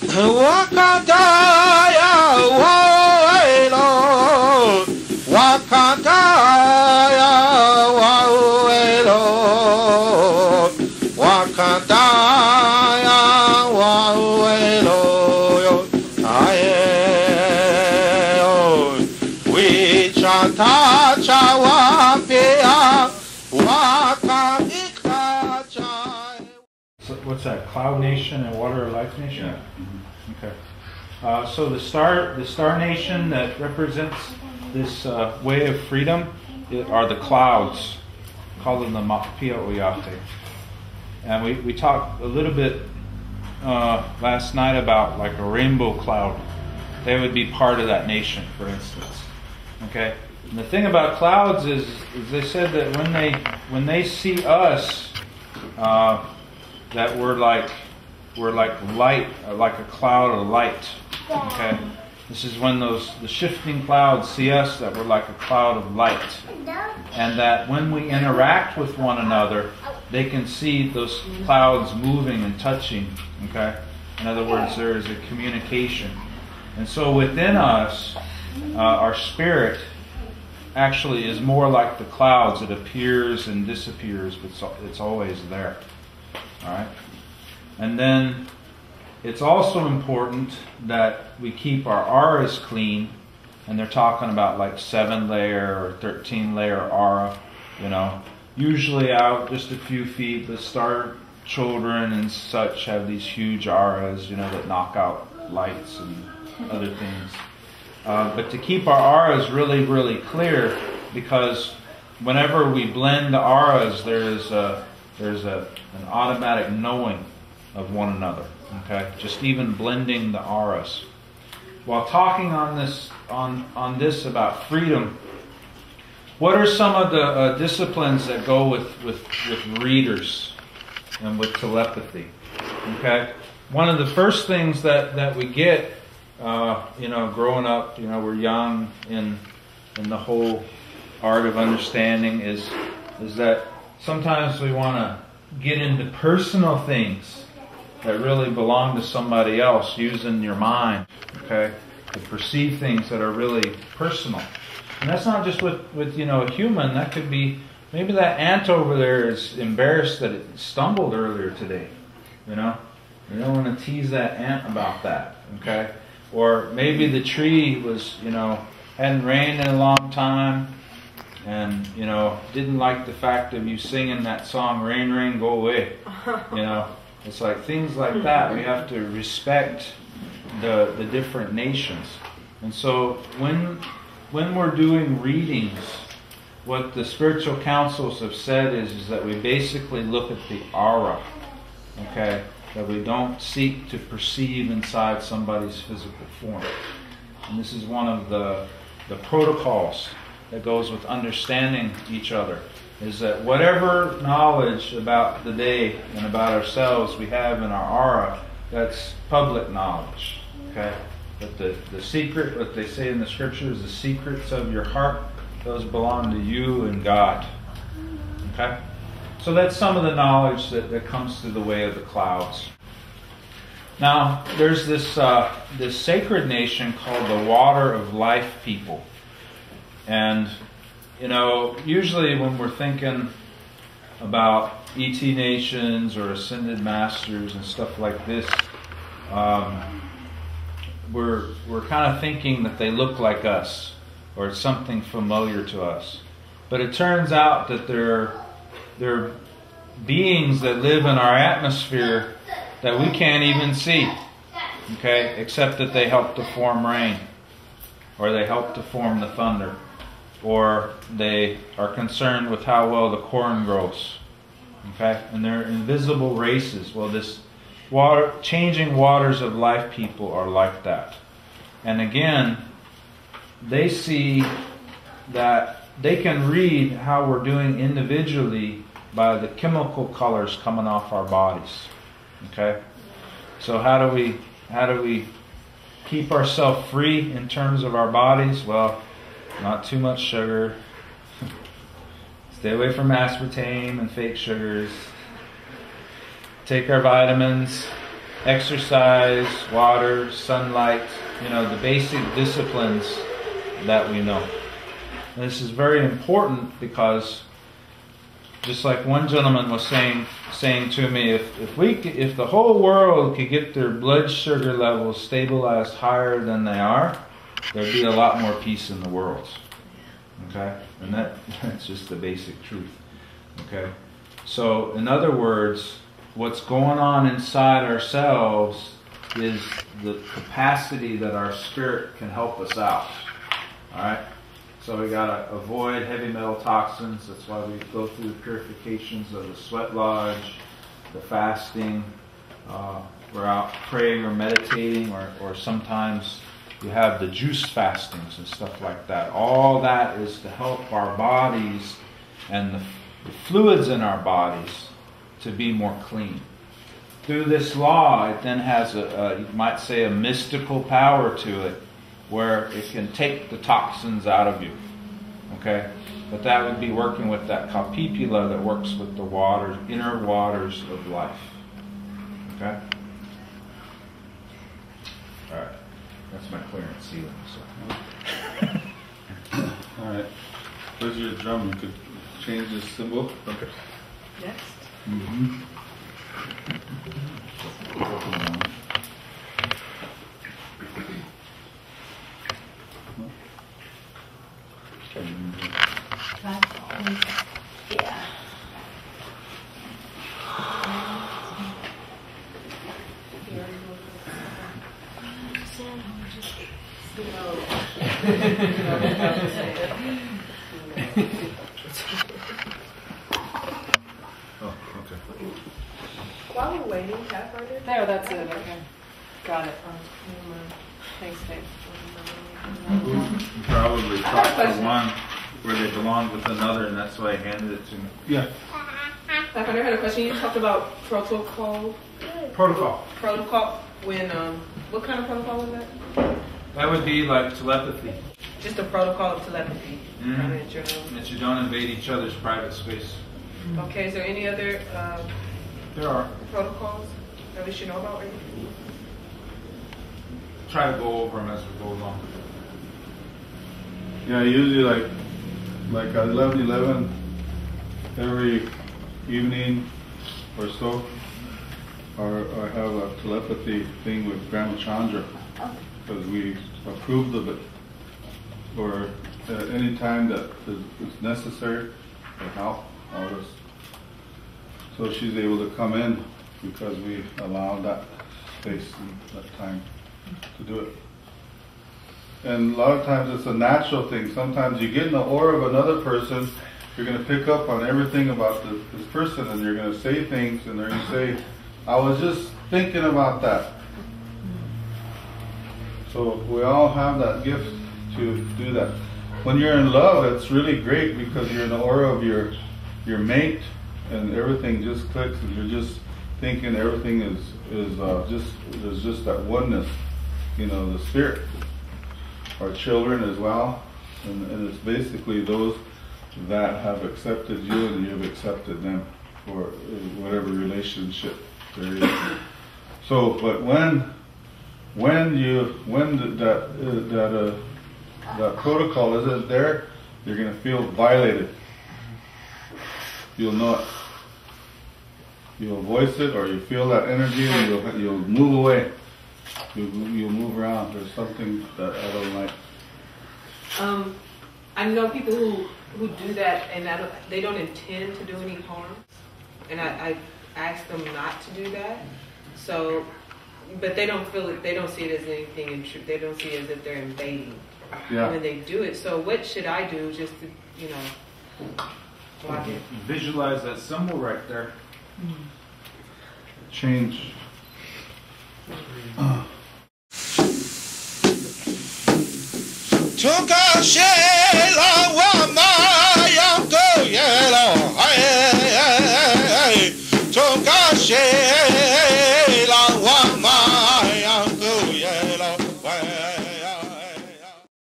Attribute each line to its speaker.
Speaker 1: Wakataya, wawelo, Wakataya, wawelo, Wakataya, wawelo, aye, wichatacha wapea, wakaikacha.
Speaker 2: So what's that? Cloud Nation and Water Life Nation?
Speaker 3: Yeah. Mm-hmm.
Speaker 2: Okay. So the star nation that represents this way of freedom are the clouds, called them the Makpia Oyate. And we talked a little bit last night about like a rainbow cloud. They would be part of that nation, for instance. Okay. And the thing about clouds is they said that when they see us, that we're like light, like a cloud of light. Okay, this is when the shifting clouds see us, that we're like a cloud of light, and that when we interact with one another, they can see those clouds moving and touching. Okay, in other words, there is a communication, and so within us, our spirit actually is more like the clouds. It appears and disappears, but it's always there. All right, and then it's also important that we keep our auras clean, and they're talking about like 7-layer or 13-layer aura. You know, usually out just a few feet. The star children and such have these huge auras, you know, that knock out lights and other things. But to keep our auras really, really clear, because whenever we blend the auras, there's an automatic knowing of one another. Okay, just even blending the auras. While talking on this about freedom, what are some of the disciplines that go with readers and with telepathy? Okay, one of the first things that we get, growing up, we're young in the whole art of understanding is that sometimes we want to get into personal things that really belong to somebody else, using your mind, okay, to perceive things that are really personal. And that's not just with a human. That could be, maybe that ant over there is embarrassed that it stumbled earlier today. You don't want to tease that ant about that, okay? Or maybe the tree was, hadn't rained in a long time, and didn't like the fact of you singing that song, "Rain, Rain, Go Away." It's like things like that. We have to respect the different nations. And so when we're doing readings, what the spiritual councils have said is that we basically look at the aura, okay? That we don't seek to perceive inside somebody's physical form. And this is one of the protocols that goes with understanding each other, is that whatever knowledge about the day and about ourselves we have in our aura, that's public knowledge. Okay? But the secret, what they say in the scriptures, the secrets of your heart, those belong to you and God. Okay? So that's some of the knowledge that comes through the way of the clouds. Now, there's this sacred nation called the Water of Life people. And usually when we're thinking about ET nations or ascended masters and stuff like this, we're kind of thinking that they look like us, or it's something familiar to us. But it turns out that they're beings that live in our atmosphere that we can't even see, okay, except that they help to form rain, or they help to form the thunder, or they are concerned with how well the corn grows. Okay? And they're invisible races. Well, this changing waters of life people are like that. And again, they see that they can read how we're doing individually by the chemical colors coming off our bodies. Okay? So how do we keep ourselves free in terms of our bodies? Well, not too much sugar. Stay away from aspartame and fake sugars. Take our vitamins. exercise, water, sunlight, the basic disciplines that we know. And this is very important because, just like one gentleman was saying to me, if the whole world could get their blood sugar levels stabilized higher than they are, there'd be a lot more peace in the world. Okay? And that's just the basic truth. Okay? So, in other words, what's going on inside ourselves is the capacity that our spirit can help us out. Alright? So we gotta avoid heavy metal toxins. That's why we go through the purifications of the sweat lodge, the fasting. We're out praying or meditating, or sometimes you have the juice fastings and stuff like that. All that is to help our bodies and the fluids in our bodies to be more clean. Through this law, it then has you might say, a mystical power to it, where it can take the toxins out of you. Okay? But that would be working with that kapipula that works with the waters, inner waters of life. Okay? Alright. That's my clearance ceiling. So.
Speaker 3: Alright. Where's your drum? You could change the symbol. Okay.
Speaker 4: Next.
Speaker 3: Mm-hmm.
Speaker 4: Yeah.
Speaker 3: Oh, okay.
Speaker 4: While we're waiting, Pathfinder?
Speaker 5: There, that's it. Okay. Got it. Thanks, Dave.
Speaker 2: You probably caught the one where they belonged with another, and that's why I handed it to me.
Speaker 3: Yeah.
Speaker 4: Pathfinder, I had a question. You talked about protocol. Protocol. When, what kind of protocol was that?
Speaker 2: That would be like telepathy.
Speaker 4: Just a protocol of telepathy.
Speaker 2: Mm-hmm. That you don't invade each other's private space.
Speaker 4: Okay, is there any other
Speaker 2: There are.
Speaker 4: protocols that we should know about? Right?
Speaker 2: Try to go over them as we go along.
Speaker 3: Yeah, usually like at 11:11 every evening or so, or I have a telepathy thing with Grandma Chandra because we approved of it, or at any time that is necessary or help, all this. So she's able to come in because we allowed that space and that time to do it. And a lot of times it's a natural thing. Sometimes you get in the aura of another person, you're going to pick up on everything about this person, and you're going to say things, and they're going to say, I was just thinking about that. So we all have that gift to do that. When you're in love, it's really great because you're in the aura of your mate, and everything just clicks, and you're just thinking everything is there's just that oneness, the spirit. Our children as well, and it's basically those that have accepted you and you've accepted them for whatever relationship there is. So, but when that protocol isn't there, you're going to feel violated. You'll know it. You'll voice it, or you feel that energy, and you'll move away. You'll move around. There's something that I don't like.
Speaker 4: I know people who do that, and they don't intend to do any harm, and I ask them not to do that. So, but they don't feel it. They don't see it as anything intrusive. They don't see it as if they're invading when they do it. So, what should I do just to, block it?
Speaker 2: Visualize that symbol right there.
Speaker 3: Change.
Speaker 1: Took a shit